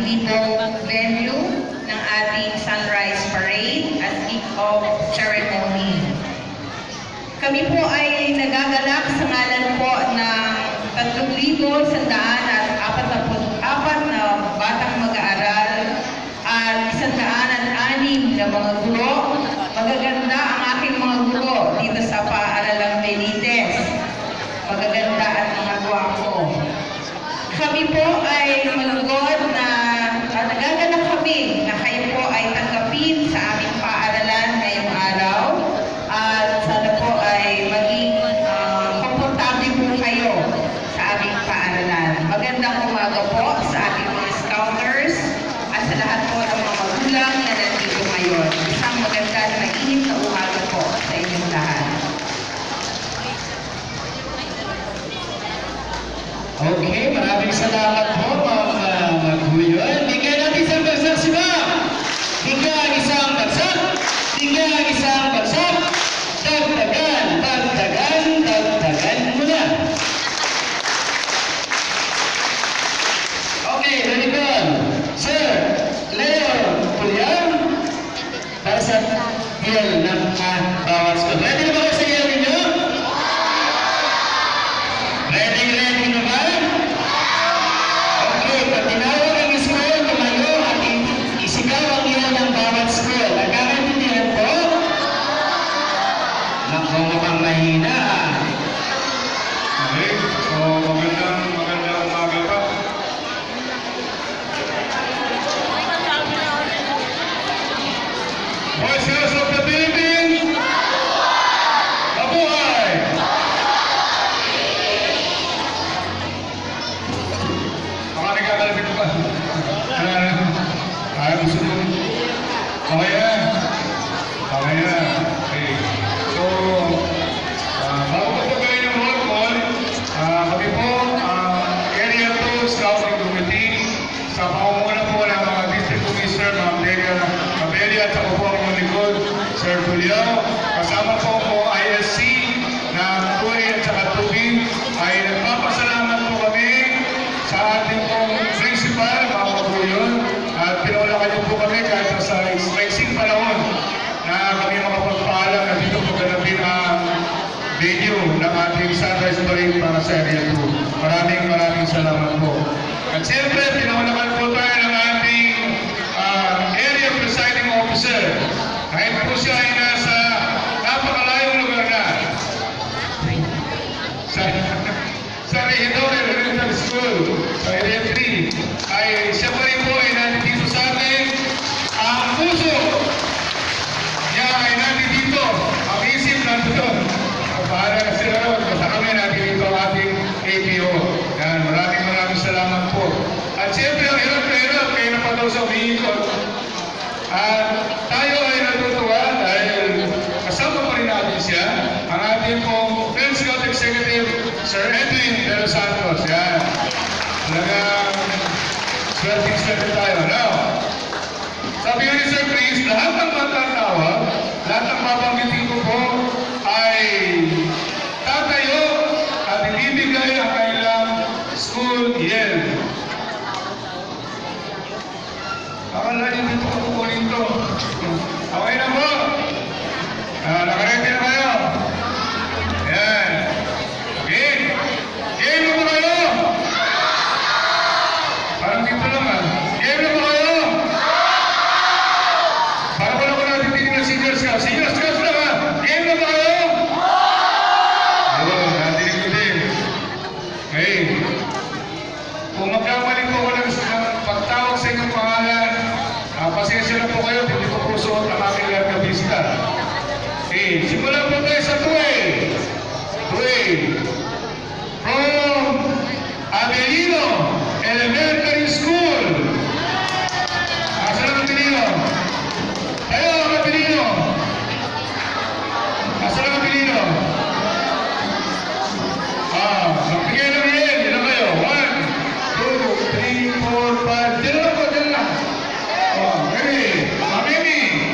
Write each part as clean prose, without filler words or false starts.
libong venue ng ating Sunrise Parade at kick-off ceremony. Kami po ay nagagalak sa ngalan po ng 3,144 na batang mag-aaral at 106 na mga guro. Magaganda ang aking mga guro dito sa Paaralang Benitez. Magaganda at mga gwapo. Kami po ay malugod na nagagalak kami na kayo po ay tanggapin sa aming paaralan ngayong araw. At sana po ay maging komportable po kayo sa aming paaralan. Magandang umaga po sa ating mga scouters at sa lahat po ng mga magulang na nandito ngayon. Isang maganda na mainit na umaga po sa inyong lahat. Okay, maraming salamat po mga maguyon. Bigyan natin isang bagsak si Ma'am. Bigyan isang bagsak. Bigyan isang bagsak. Dagdagan, dagdagan, dagdagan muna. Okay, very good. Sir, Leo Pulian, para sa deal ng bawat school. Ready na ba kayo sa deal ninyo? Ready na ba? Okay, pag tinawag ang school, tumayo at isigaw ang ilan ng bawat school. Nagkakaintindihan po? Naku, mukhang mahina. Okay, so magandang umaga pa. Voices of the Philippines! Mabuhay! Baka nagkakalapit pa. Ayaw mo sunod. Okay na. Okay na. Okay. So, bago po gawin ng roll call, kami po, Area 2 Scouting Committee, sa pangunguna po ng mga District Commissioner, Ma'am Delia at ako po ang inyong likod, Sir Julio. Kasama po po ISC na Tuwi at saka Tubi, ay nagpapasalamat po kami sa ating pong principal, mga maguyon, at pinulakan niyo po kami kahit sa ising panahon na kami makapagpaalam na dito po ganapin ang video ng ating Sunrise Parade para sa Area 2. Maraming salamat po. At siyempre, pinulakan po tayo ng ating Area Presiding Officer. Kahit po siya ay nasa napakalayong lugar na. Sa Regidor Elementary School, sa Area 3, ay siya pa rin po ay nandito sa atin. Ang puso niya ay nandito. Ang isip nandito. Para na sila ron, basta kami nandito ang ating APO. Yan, maraming salamat po. At siyempre, ang hirap kayo na pa daw sa umiikot. At tayo ay natutuwa dahil kasama pa rin natin siya, ang ating pong Field Scout Executive, Sir Edwin De Los Santos. Yan. Talagang swerting tayo. Now, sabi ko ni Sir Chris, lahat ng matatawa, lahat ng babanggitin ko po ay tatayo at ibibigay ang kailang school yell. Akala niyo dito ko kukunin to. Okay na po? Nakarete na kayo? Yan. Okay. Game na po kayo? Parang dito naman. Game na po kayo? Parang wala ko natin titignan Senior Scouts. Senior Scouts na ba? Game na ba kayo? Oo, natinig ko din. Okay. Kung magkamali po ko lang sa pagtawag sa inyong pangalan, pasensya na po kayo, hindi ko po suot ang aking larga vista. Okay, simulan po tayo sa Tuwi. From Abelino Elementary School. Asa lang Abelino? Tayo, Abelino. Asa lang Abelino? Magbigay ng yel. Ilan kayo? 1, 2, 3, 4, 5. Diyan lang po, diyan lang. Ready? Mamimi.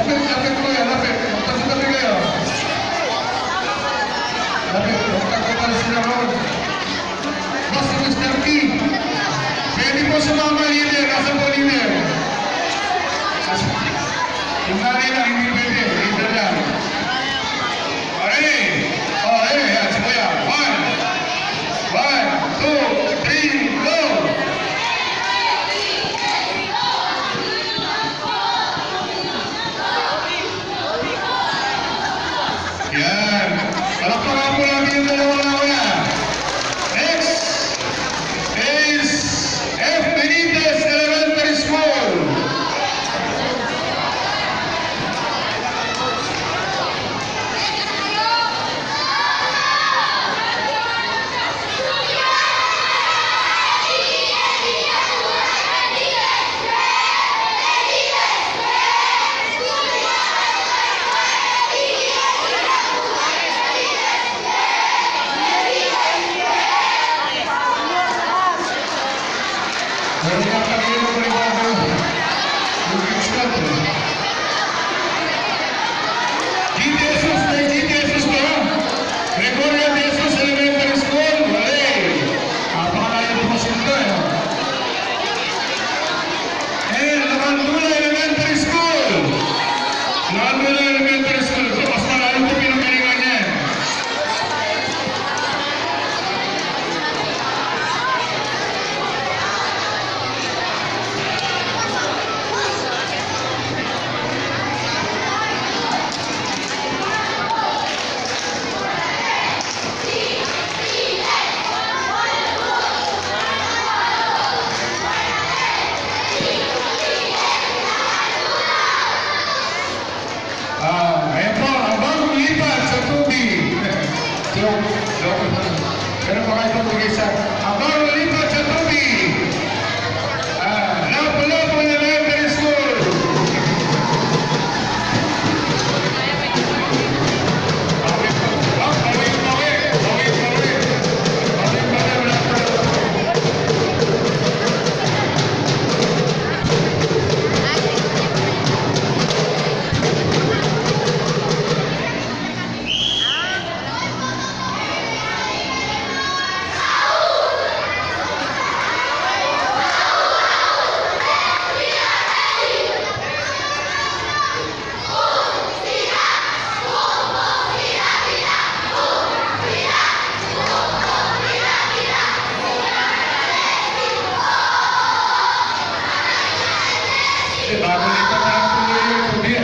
Lapit po yan, lapit. Magtabi kayo. Lapit, magtabi sila roon. Basta Mr. P. Pwede po sumama leader. Nasa po leader? Yung nanay lang, hindi pwede. Leader lang. Okay. Oh, hey, yan, si Kuya. 1, 2, 3, go! Yan. Palakpakan po natin yung dalawa na kuya. Next is F. Benitez Elementary School. Meron nga kanina mo rin ako. Yung instant. GT Jesus, may GT Jesus ba? Gregoria de Jesus Elementary School. Wale. Napakalayo po kasi ito eh. And Lavandula Elementary School. Lavandula Elementary School. Ito, mas malayo po pinagalingan niya. Ayan po, ang bagong lipat sa tubig. Pero baka ito bigay sa ang bagong lipat sa tubig. Lapu-Lapu Elementary School. Bago lipat na ang tuloy yung tubig.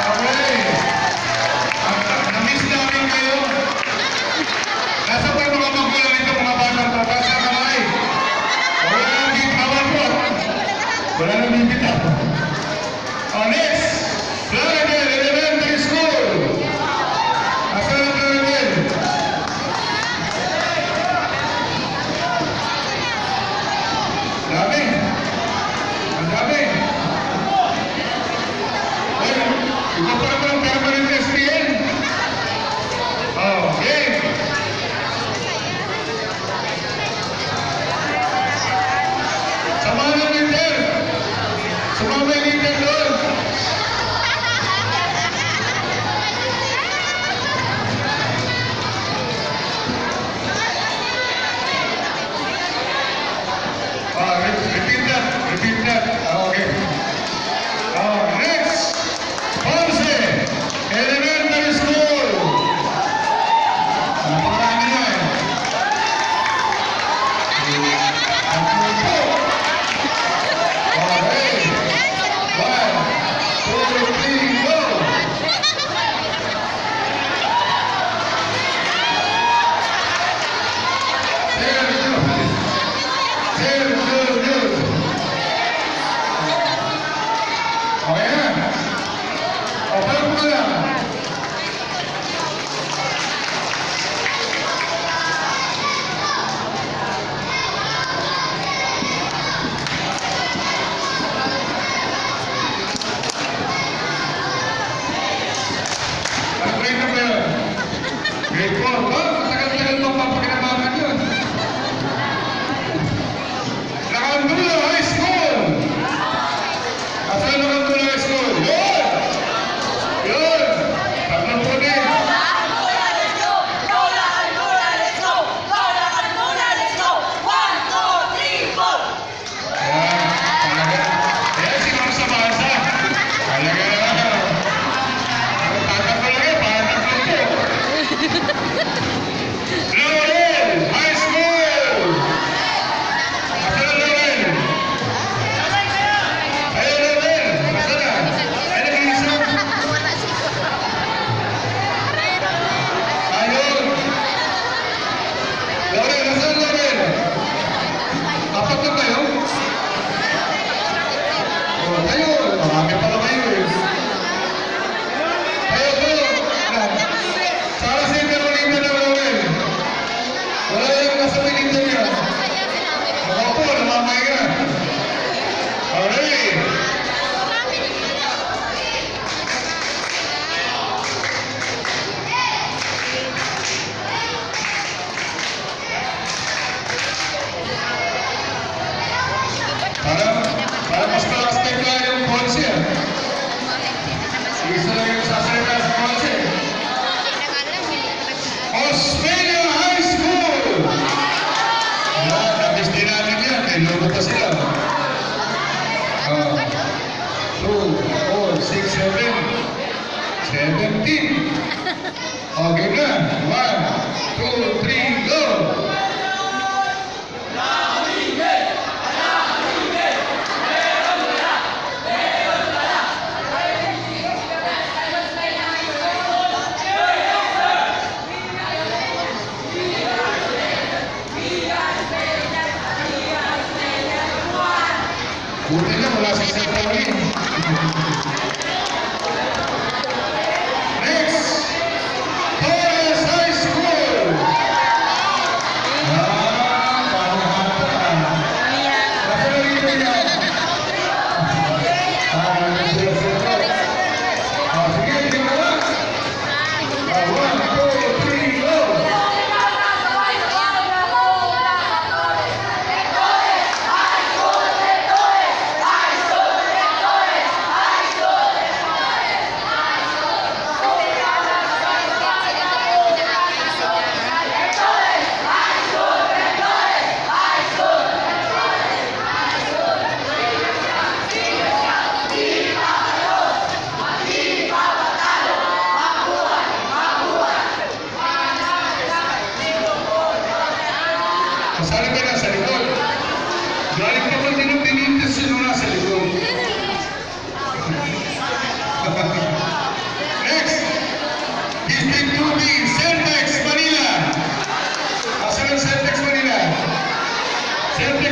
Okay. Na-miss namin kayo. Nasa pa yung mga magulang nito, mga batang to? Nasa kamay. Wala nang bitawan po. Wala nang bitawan. Next. Plaridel Elementary School. Asan ang Plaridel? Dami. Ang dami. Ay, ikaw pa naman ang permanent SPN. Okay. Samahan ng leader. Sumama yung leader doon. Repeat that. Repeat that. Okay. Next. Ponce Elementary School. Napakarami na eh. Ang pupo. Okay. 1, Para mas malakas tayo kaya yung konse. Isa lang yung sasalita sa konse. Osmeña High School! Yan, nabis din namin yan. May logo pa sila. 2, 4, 6, 7, 17. Okay na. 1, 2, 3, go! Buti na wala sa Sentawin. Next, Torres High School. Parang hata. Nasa na rito yan? Nandiyan sila. Sige, tingnan mo lang. 1, 2, 3, go! Kasali ka na sa likod. Galing ka pa din ang pinintis sino na sa likod. Next, District 2B, Centex, Manila. Asan ang Centex, Manila? Centex